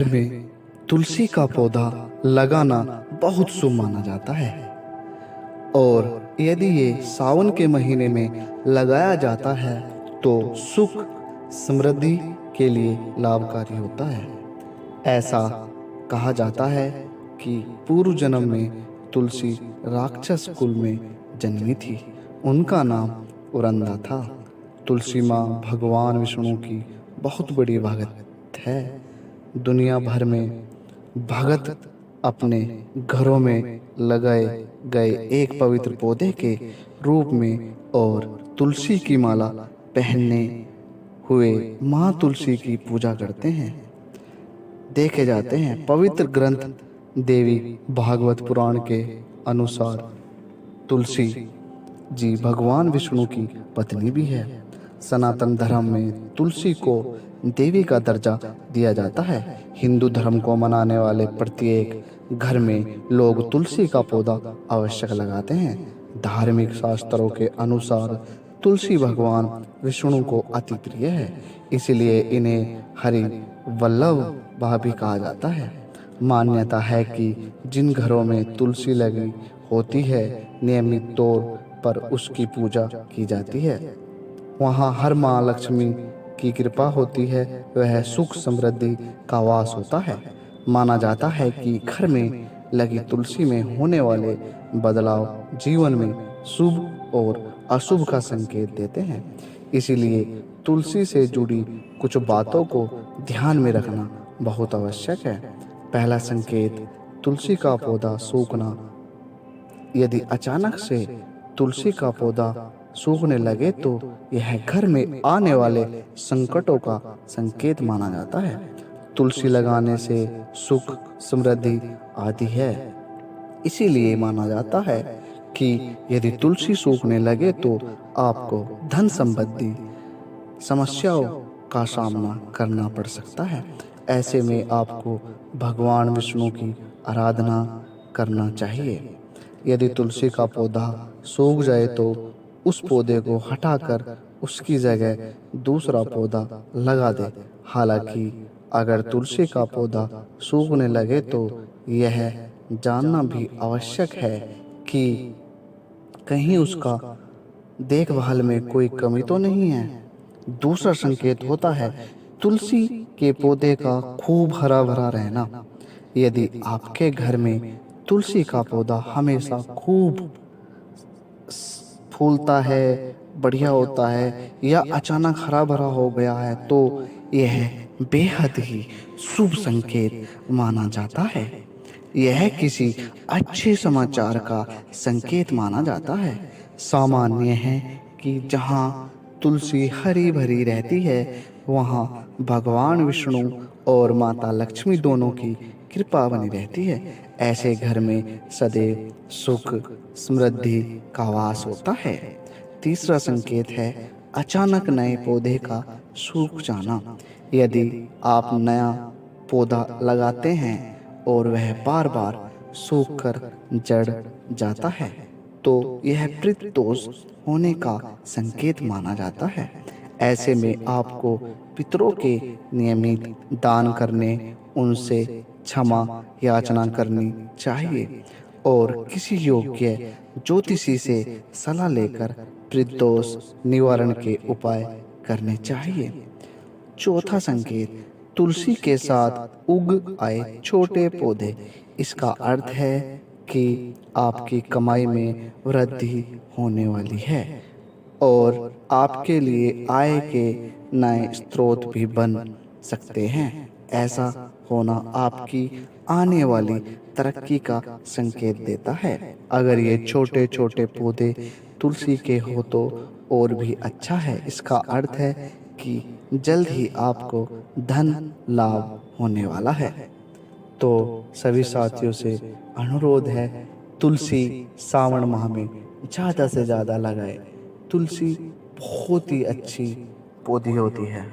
में तुलसी का पौधा लगाना बहुत शुभ माना जाता है। और यदि ये सावन के महीने में लगाया जाता है तो सुख समृद्धि के लिए लाभकारी होता है। ऐसा कहा जाता है कि पूर्व जन्म में तुलसी राक्षस कुल में जन्मी थी। उनका नाम उरंदा था। तुलसी माँ भगवान विष्णु की बहुत बड़ी भगत है। दुनिया भर में भगत अपने घरों में लगाए गए एक पवित्र पौधे के रूप में और तुलसी की माला पहनने हुए माँ तुलसी की पूजा करते हैं देखे जाते हैं। पवित्र ग्रंथ देवी भागवत पुराण के अनुसार तुलसी जी भगवान विष्णु की पत्नी भी है। सनातन धर्म में तुलसी को देवी का दर्जा दिया जाता है। हिंदू धर्म को मनाने वाले प्रत्येक घर में लोग तुलसी का पौधा आवश्यक लगाते हैं। धार्मिक शास्त्रों के अनुसार तुलसी भगवान विष्णु को अति प्रिय है, इसलिए इन्हें हरि वल्लभ भी कहा जाता है। मान्यता है कि जिन घरों में तुलसी लगी होती है नियमित तौर पर उसकी पूजा की जाती है, वहाँ हर माँ लक्ष्मी की कृपा होती है, वह सुख समृद्धि का वास होता है। माना जाता है कि घर में लगी तुलसी में होने वाले बदलाव जीवन में शुभ और अशुभ का संकेत देते हैं। इसीलिए तुलसी से जुड़ी कुछ बातों को ध्यान में रखना बहुत आवश्यक है। पहला संकेत, तुलसी का पौधा सूखना। यदि अचानक से तुलसी का पौधा सूखने लगे तो यह घर में आने वाले संकटों का संकेत माना जाता है। तुलसी लगाने से सुख समृद्धि आती है, इसीलिए माना जाता है कि यदि तुलसी सूखने लगे तो आपको धन संबंधी समस्याओं का सामना करना पड़ सकता है। ऐसे में आपको भगवान विष्णु की आराधना करना चाहिए। यदि तुलसी का पौधा सूख जाए तो उस पौधे को हटाकर उसकी जगह दूसरा पौधा लगा दे। हालांकि अगर तुलसी का पौधा सूखने लगे तो यह जानना भी आवश्यक है कि कहीं उसका देखभाल में कोई कमी तो नहीं है। दूसरा संकेत होता है तुलसी के पौधे का खूब हरा भरा रहना। यदि आपके घर में तुलसी का पौधा हमेशा खूब फूलता है, बढ़िया होता है या अचानक हरा भरा हो गया है तो यह बेहद ही शुभ संकेत माना जाता है। यह किसी अच्छे समाचार का संकेत माना जाता है। सामान्य है कि जहाँ तुलसी हरी भरी रहती है वहाँ भगवान विष्णु और माता लक्ष्मी दोनों की कृपा बनी रहती है। ऐसे घर में सदैव सुख समृद्धि का वास होता है। तीसरा संकेत है अचानक नए पौधे का सूख जाना। यदि आप नया पौधा लगाते हैं और वह बार बार सूख कर जड़ जाता है तो यह पितृ दोष होने का संकेत माना जाता है। ऐसे में आपको पितरों के नियमित दान करने, उनसे क्षमा याचना करनी चाहिए और किसी योग्य ज्योतिषी से सलाह लेकर पितृदोष निवारण के उपाय करने चाहिए। चौथा संकेत, तुलसी के साथ उग आए छोटे पौधे। इसका अर्थ है कि आपकी कमाई में वृद्धि होने वाली है और आपके लिए आय के नए स्रोत भी बन सकते हैं। ऐसा होना आपकी आने वाली तरक्की का संकेत देता है। अगर ये छोटे छोटे पौधे तुलसी के हो तो और भी अच्छा है। इसका अर्थ है कि जल्द ही आपको धन लाभ होने वाला है। तो सभी साथियों से अनुरोध है, तुलसी सावन माह में ज़्यादा से ज़्यादा लगाए। तुलसी बहुत ही अच्छी पौधी होती है।